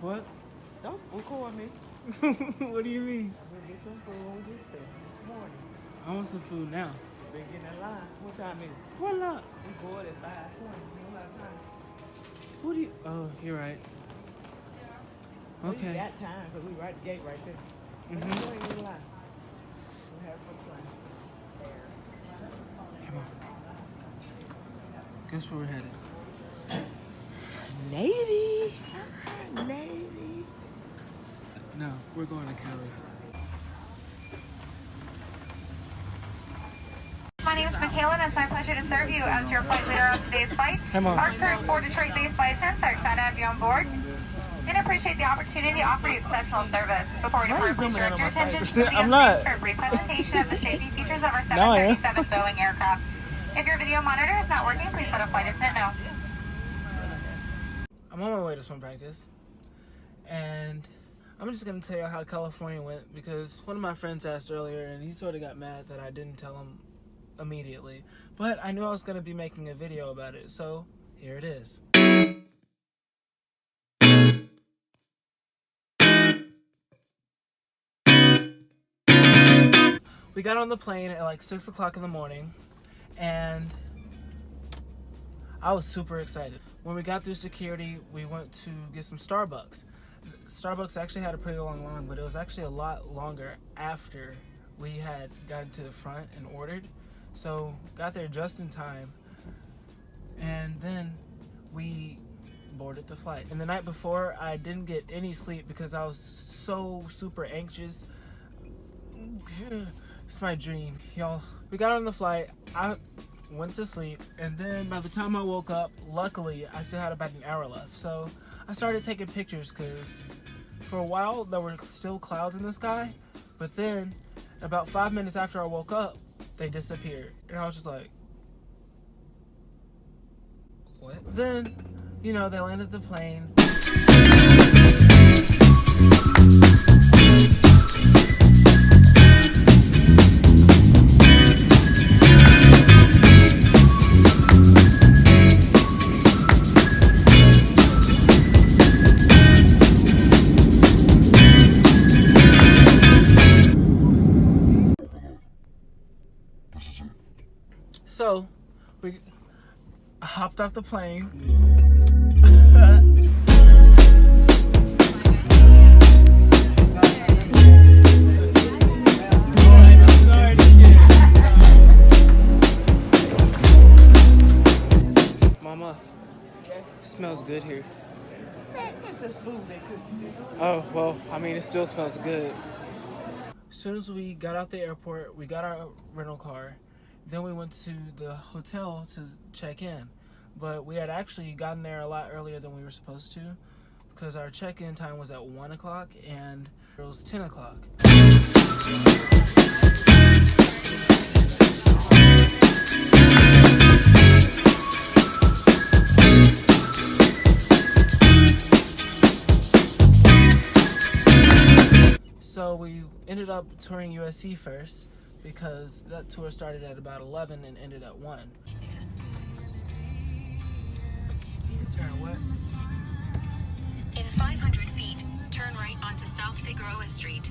What? Don't record me. What do you mean? We'll get some food when we get there this morning. I want some food now. We've been getting in line. What time is it? What not? We bored at 5:20. We don't have time. What do you? Oh, you're right. Well, you Okay. got time because we right at the gate right there. Let's go ahead and get in line. We'll have some fun. Come on. Guess where we're headed? Navy. Navy. No, we're going to Cali. My name is Michaela, and it's my pleasure to serve you as your flight leader on today's flight. Come on. Our current 4 Detroit-based flight attendants are excited to have you on board and appreciate the opportunity to offer you exceptional service. Before we depart, please direct your attention to the I'm not. for a brief presentation of the safety features of our No, I am. 737 Boeing aircraft. If your video monitor is not working, please let a flight attendant know. I'm on my way to swim practice, and I'm just gonna tell you how California went because one of my friends asked earlier, and he sort of got mad that I didn't tell him immediately. But I knew I was gonna be making a video about it, so here it is. We got on the plane at like 6 o'clock in the morning, and I was super excited. When we got through security, we went to get some Starbucks. Starbucks actually had a pretty long line, but it was actually a lot longer after we had gotten to the front and ordered. So got there just in time, and then we boarded the flight. And the night before, I didn't get any sleep because I was so super anxious. It's my dream, y'all. We got on the flight, I went to sleep, and then by the time I woke up, luckily, I still had about an hour left. So I started taking pictures because for a while, there were still clouds in the sky, but then about 5 minutes after I woke up, they disappeared. And I was just like, what? Then, you know, they landed the plane. So, we hopped off the plane. Mama, it smells good here. It's just food they cook. Oh, well, I mean, it still smells good. As soon as we got out the airport, we got our rental car. Then we went to the hotel to check in. But we had actually gotten there a lot earlier than we were supposed to because our check-in time was at 1 o'clock and it was 10 o'clock. So we ended up touring USC first because that tour started at about 11 and ended at 1. Turn what? In 500 feet, turn right onto South Figueroa Street.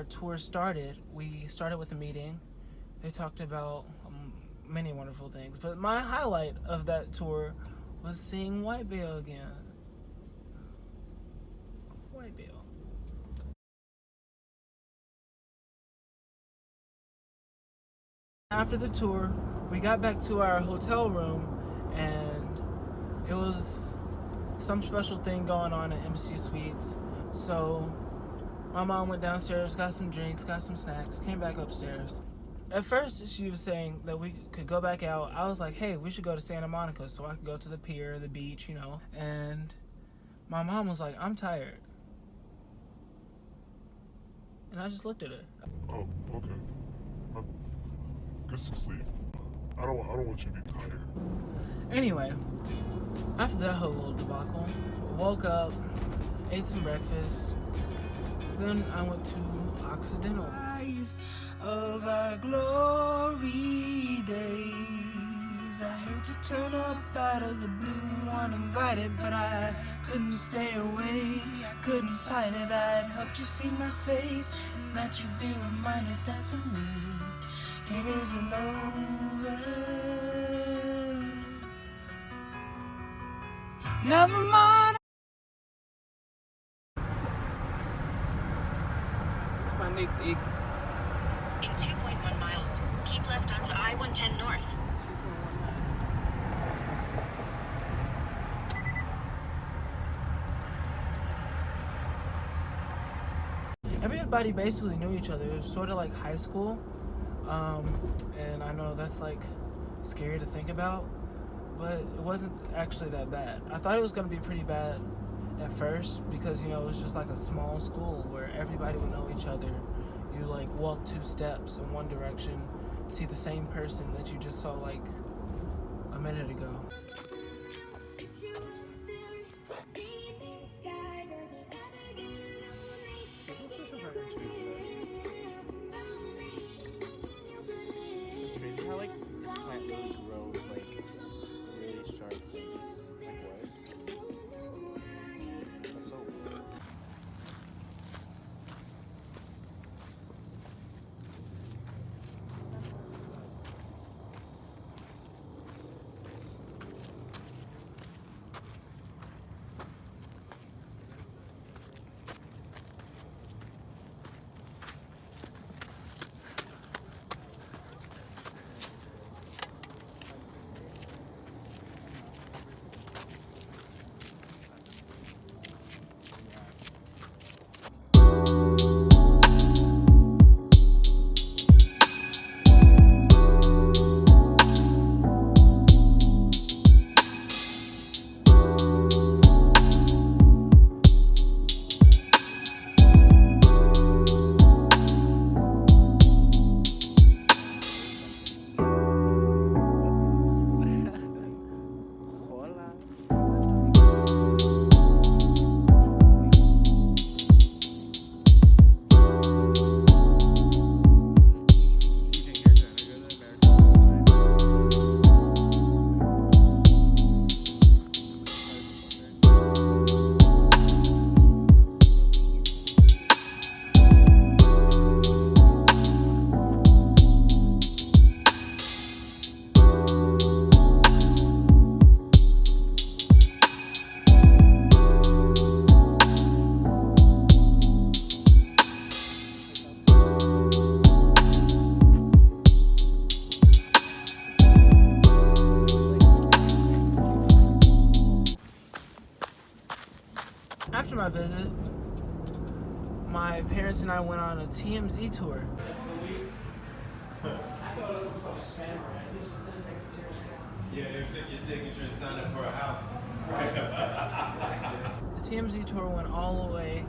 Tour started, we started with a meeting. They talked about many wonderful things, but my highlight of that tour was seeing White Bear again. White Bear. After the tour, we got back to our hotel room, and it was some special thing going on at Embassy Suites. So my mom went downstairs, got some drinks, got some snacks, came back upstairs. At first, she was saying that we could go back out. I was like, hey, we should go to Santa Monica so I could go to the pier, the beach, you know. And my mom was like, I'm tired. And I just looked at her. Oh, okay. Get some sleep. I don't want you to be tired. Anyway, after that whole little debacle, woke up, ate some breakfast, then I went to Occidental. Of our glory days, I hate to turn up out of the blue uninvited, but I couldn't stay away, I couldn't fight it. I'd helped you see my face, and that you'd be reminded that for me it isn't over. Never mind. What's my next exit? In 2.1 miles, keep left onto I-110 North. Everybody basically knew each other. It was sort of like high school. And I know that's like scary to think about, but it wasn't actually that bad. I thought it was going to be pretty bad at first because, you know, it was just like a small school where everybody would know each other. You like walk 2 steps in one direction, see the same person that you just saw like a minute ago. It's amazing how like this plant really grows like really sharp things. Like what? That's so weird. After my visit, my parents and I went on a TMZ tour. Yeah, it took your signature and signed up for a house. The TMZ tour went all the way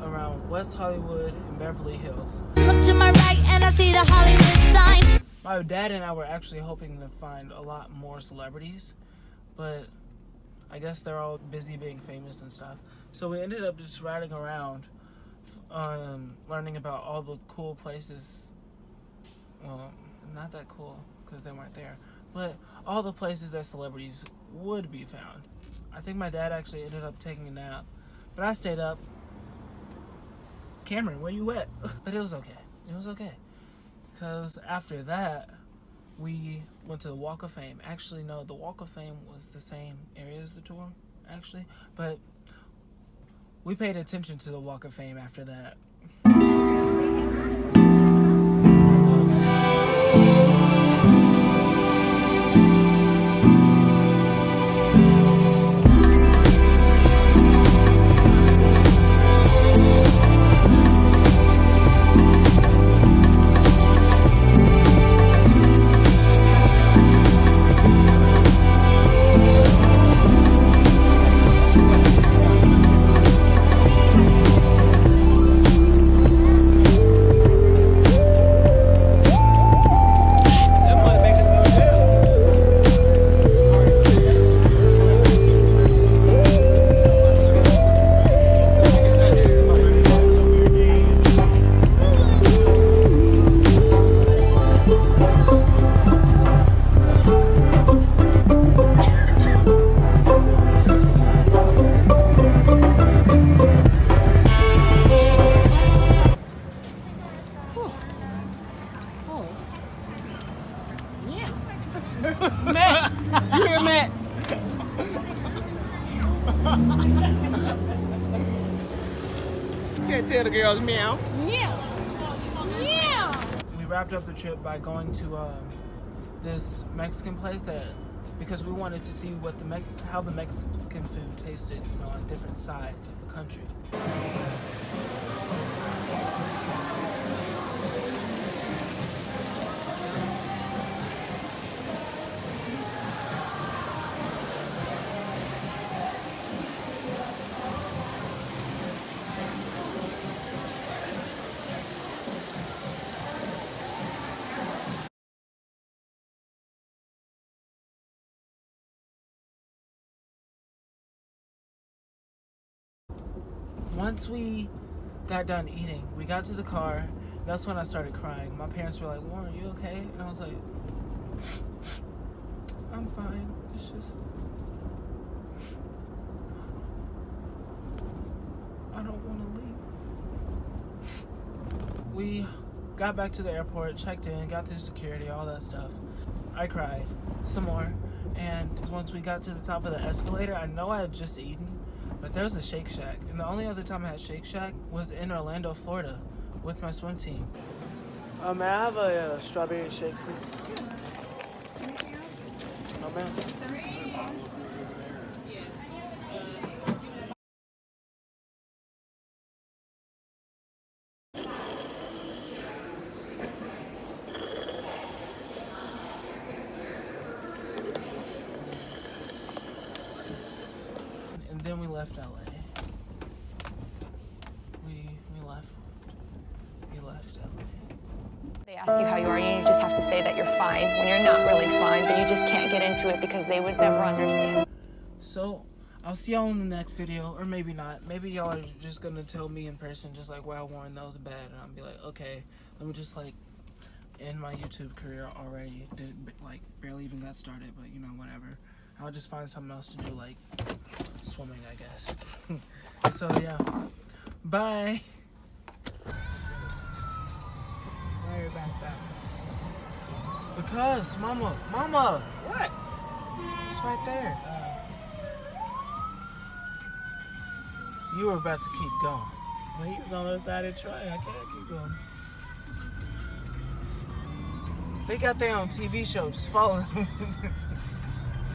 around West Hollywood and Beverly Hills. Look to my right and I see the Hollywood sign. My dad and I were actually hoping to find a lot more celebrities, but I guess they're all busy being famous and stuff. So we ended up just riding around, learning about all the cool places. Well, not that cool because they weren't there, but all the places that celebrities would be found. I think my dad actually ended up taking a nap, but I stayed up. Cameron, where you at? But it was okay. It was okay. Because after that, we went to the Walk of Fame. Actually, no, the Walk of Fame was the same area as the tour, actually. But we paid attention to the Walk of Fame after that. Matt! You hear Matt? Can't tell the girls meow. We wrapped up the trip by going to this Mexican place because we wanted to see what how the Mexican food tasted, on different sides of the country. Once we got done eating, we got to the car. That's when I started crying. My parents were like, "Warren, are you okay?" And I was like, "I'm fine. It's just, I don't want to leave." We got back to the airport, checked in, got through security, all that stuff. I cried some more. And once we got to the top of the escalator, I know I had just eaten, but there was a Shake Shack. And the only other time I had Shake Shack was in Orlando, Florida with my swim team. May I have a strawberry shake, please? Oh, man. And then we left LA. We left LA. They ask you how you are, and you just have to say that you're fine when you're not really fine, but you just can't get into it because they would never understand. So, I'll see y'all in the next video, or maybe not. Maybe y'all are just gonna tell me in person, just like, "Wow, Warren, that was bad," and I'll be like, "Okay, let me just end my YouTube career already. Barely even got started, but whatever. I'll just find something else to do, like swimming, I guess." So yeah, bye. Why are you about to stop? Because, mama, What? it's right there. You were about to keep going. Well, he's on the other side of the truck. I can't keep going. They got their own TV show. Just follow them.